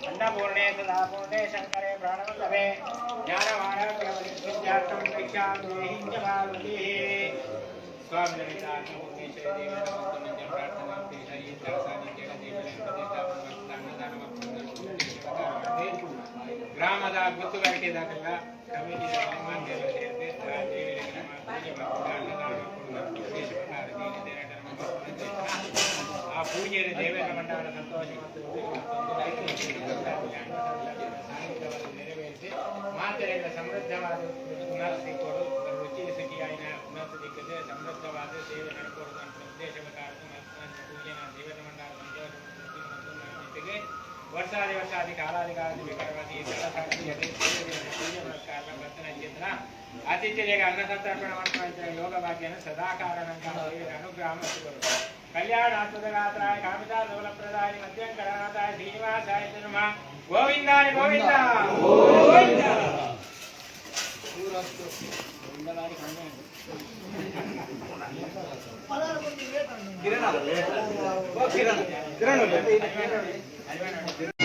अन्नपूर्णे सदापूर्णे शंकरे प्राणवल्लभे ज्ञानवारार्थम दीक्षां देहि च पार्वती स्वामी ಗ್ರಾಮದ ಗುತ್ತುಗಾರಿಕೆದಾರರ ಕಮಿಟಿ ಆ ಪೂಜೆ ದೇವೇಂದ್ರ ಮಂಡಲದ ಸಂತೋಷ ನೆರವೇರಿಸಿ ಮಾತೆರೆಲ್ಲ ಸಮೃದ್ಧವಾದ ಉನ್ನತಿ ಕೊಡು ರುಚಿ ಶುಚಿಯಾಗಿನ ಉನ್ನತ ದಿಕ್ಕದೆ ಸಮೃದ್ಧವಾದ ಸೇವೆ ನಡೆಕೊಡುವ ಉದ್ದೇಶ ಪೂಜೆನ ದೇವೇಂದ್ರ ಮಂಡಲ ಸಂತೋಷ ಜೊತೆಗೆ ವರ್ಷಾದಿ ಕಾಲಾಧಿಕಾರದ ವಿಕಾರವಾದಿ ಪೂಜೆ ಪುರಸ್ಕಾರ ಭಕ್ತನ ಚಿತ್ರ ಆತಿಥ್ಯರಿಗೆ ಅನ್ನ ಸಂತರ್ಪಣ ಮಾಡುವ ಯೋಗ ಭಾಗ್ಯನ ಸದಾ ಕಾರಣಂಗ ಅನುಗ್ರಹ ಮತ್ತು ಕಲ್ಯಾಣಾತ್ಮಕ ಗಾತ್ರಾಯ ಕಾಮಿತಾ ಸಫಲಪ್ರದಾಯ ಮಧ್ಯಂಕರನಾಥಾಯ ಶ್ರೀನಿವಾಸಾಯ ನಮ ಗೋವಿಂದಾಯ ಗೋವಿಂದ ಕಿರಣ